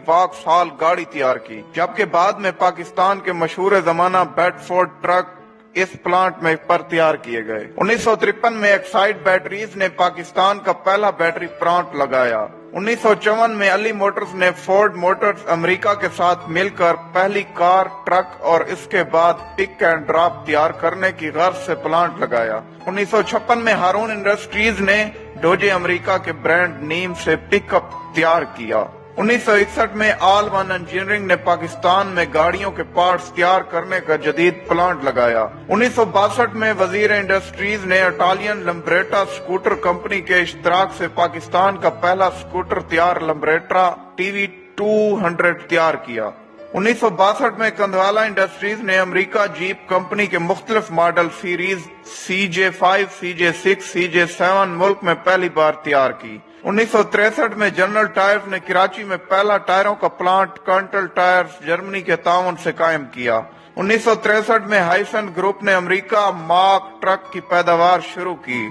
واکسال گاڑی تیار کی، جبکہ بعد میں پاکستان کے مشہور زمانہ بیڈفورڈ ٹرک اس پلانٹ میں پر تیار کیے گئے۔ 1953 میں ایکسائڈ بیٹریز نے پاکستان کا پہلا بیٹری پلانٹ لگایا۔ 1954 میں علی موٹرز نے فورڈ موٹرز امریکہ کے ساتھ مل کر پہلی کار، ٹرک اور اس کے بعد پک اینڈ ڈراپ تیار کرنے کی غرض سے پلانٹ لگایا۔ 1956 میں ہارون انڈسٹریز نے ڈوجے امریکہ کے برانڈ نیم سے پک اپ تیار کیا۔ 1961 میں آل ون انجینئرنگ نے پاکستان میں گاڑیوں کے پارٹس تیار کرنے کا جدید پلانٹ لگایا۔ 1962 میں وزیر انڈسٹریز نے اٹالین لمبریٹا سکوٹر کمپنی کے اشتراک سے پاکستان کا پہلا سکوٹر تیار لمبریٹا TV 200 تیار کیا۔ 1962 میں کندھوالا انڈسٹریز نے امریکہ جیپ کمپنی کے مختلف model series CJ5، CJ6، CJ7 ملک میں پہلی بار تیار کی۔ 1963 میں جنرل ٹائرز نے کراچی میں پہلا ٹائروں کا پلانٹ کانٹل ٹائرز جرمنی کے تعاون سے قائم کیا۔ 1963 میں ہائسن گروپ نے امریکہ مارک ٹرک کی پیداوار شروع کی۔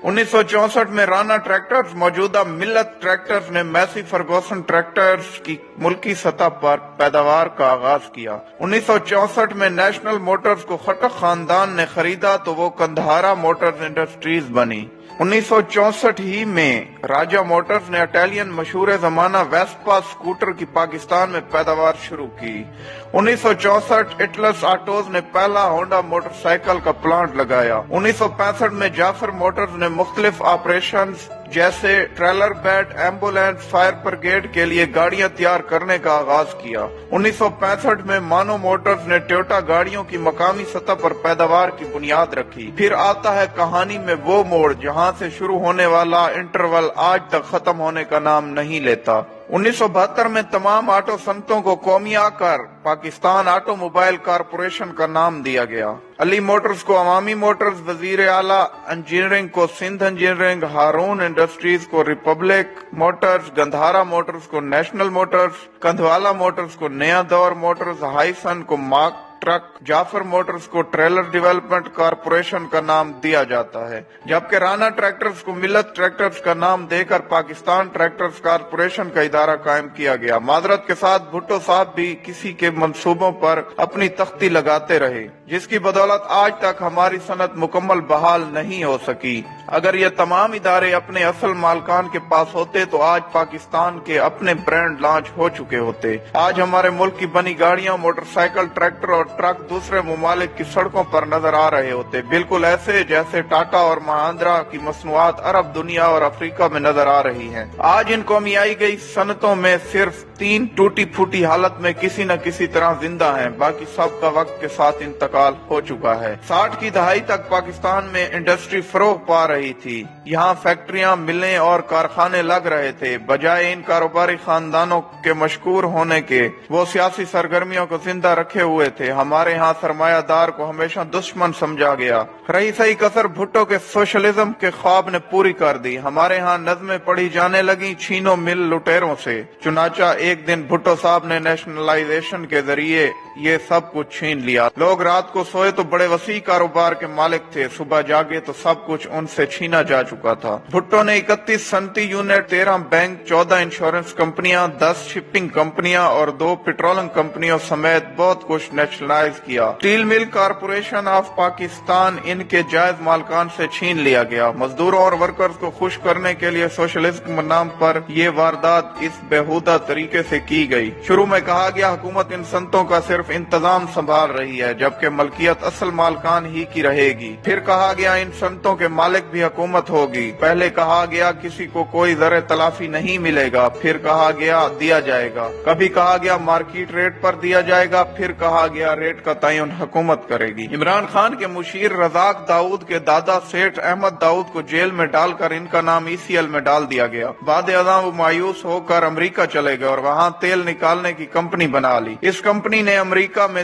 1964 میں رانا ٹریکٹرز موجودہ ملت ٹریکٹرز نے میسی فرگوسن ٹریکٹرز کی ملکی سطح پر پیداوار کا آغاز کیا۔ 1964 میں نیشنل موٹرز کو خٹک خاندان نے خریدا تو وہ کندھارا موٹرز انڈسٹریز بنی۔ 1964 ہی میں راجہ موٹرز نے اٹالین مشہور زمانہ ویسپا سکوٹر کی پاکستان میں پیداوار شروع کی۔ 1964 اٹلس آٹوز نے پہلا ہونڈا موٹر سائیکل کا پلانٹ لگایا۔ 1965 میں جعفر موٹرز نے مختلف آپریشنز جیسے trailer bed, ambulance, fire brigade کے لیے گاڑیاں تیار کرنے کا آغاز کیا۔ 1965 میں مانو موٹرز نے ٹویوٹا گاڑیوں کی مقامی سطح پر پیداوار کی بنیاد رکھی۔ پھر آتا ہے کہانی میں وہ موڑ جہاں سے شروع ہونے والا انٹرول آج تک ختم ہونے کا نام نہیں لیتا۔ 1972 میں تمام آٹو صنعتوں کو قومیہ کر پاکستان آٹو موبائل کارپوریشن کا نام دیا گیا۔ علی موٹرز کو عوامی موٹرز، وزیر اعلیٰ انجینئرنگ کو سندھ انجینئرنگ، ہارون انڈسٹریز کو ریپبلک موٹرز، گندھارا موٹرز کو نیشنل موٹرز، کندھوالا موٹرز کو نیا دور موٹرز، ہائسن کو مارک ٹرک، جعفر موٹرز کو ٹریلر ڈیولپمنٹ کارپوریشن کا نام دیا جاتا ہے، جبکہ رانا ٹریکٹرز کو ملت ٹریکٹرز کا نام دے کر پاکستان ٹریکٹرز کارپوریشن کا ادارہ قائم کیا گیا۔ معذرت کے ساتھ بھٹو صاحب بھی کسی کے منصوبوں پر اپنی تختی لگاتے رہے، جس کی بدولت آج تک ہماری صنعت مکمل بحال نہیں ہو سکی۔ اگر یہ تمام ادارے اپنے اصل مالکان کے پاس ہوتے تو آج پاکستان کے اپنے برانڈ لانچ ہو چکے ہوتے۔ آج ہمارے ملک کی بنی گاڑیاں، موٹر سائیکل، ٹریکٹر اور ٹرک دوسرے ممالک کی سڑکوں پر نظر آ رہے ہوتے، بالکل ایسے جیسے ٹاٹا اور مہندرا کی مصنوعات عرب دنیا اور افریقہ میں نظر آ رہی ہیں۔ آج ان قومیائی گئی صنعتوں میں صرف 3 ٹوٹی پھوٹی حالت میں کسی نہ کسی طرح زندہ ہیں، باقی سب کا وقت کے ساتھ انتقال ہو چکا ہے۔ 60 کی دہائی تک پاکستان میں انڈسٹری فروغ پا رہی تھی، یہاں فیکٹریاں، ملیں اور کارخانے لگ رہے تھے۔ بجائے ان کاروباری خاندانوں کے مشکور ہونے کے، وہ سیاسی سرگرمیوں کو زندہ رکھے ہوئے تھے۔ ہمارے ہاں سرمایہ دار کو ہمیشہ دشمن سمجھا گیا۔ رہی صحیح کسر بھٹو کے سوشلزم کے خواب نے پوری کر دی۔ ہمارے ہاں نظمیں پڑھی جانے لگیں چھینو مل لٹیروں سے، چنانچہ ایک دن بھٹو صاحب نے نیشنلائزیشن کے ذریعے یہ سب کچھ چھین لیا۔ لوگ رات کو سوئے تو بڑے وسیع کاروبار کے مالک تھے، صبح جاگے تو سب کچھ ان سے چھینا جا چکا تھا۔ بھٹو نے 31 صنعتی یونٹ، 13 بینک، 14 انشورنس کمپنیاں، 10 شپنگ کمپنیاں اور 2 پیٹرولنگ کمپنیوں سمیت بہت کچھ نیشنلائز کیا۔ اسٹیل مل کارپوریشن آف پاکستان ان کے جائز مالکان سے چھین لیا گیا۔ مزدوروں اور ورکرز کو خوش کرنے کے لیے سوشلزم کے نام پر یہ واردات اس بےہودہ طریقے سے کی گئی۔ شروع میں کہا گیا حکومت ان صنعتوں کا صرف انتظام سنبھال رہی ہے، جبکہ ملکیت اصل مالکان ہی کی رہے گی۔ پھر کہا گیا ان صنعتوں کے مالک بھی حکومت ہوگی۔ پہلے کہا گیا کسی کو کوئی ذرے تلافی نہیں ملے گا، پھر کہا گیا دیا جائے گا۔ کبھی کہا گیا مارکیٹ ریٹ پر دیا جائے گا، پھر کہا گیا ریٹ کا تعین حکومت کرے گی۔ عمران خان کے مشیر رزاق داؤد کے دادا سیٹھ احمد داؤد کو جیل میں ڈال کر ان کا نام ECL میں ڈال دیا گیا۔ بعد ازاں وہ مایوس ہو کر امریکہ چلے گئے اور وہاں تیل نکالنے کی کمپنی بنا لی۔ اس کمپنی نے امریکہ میں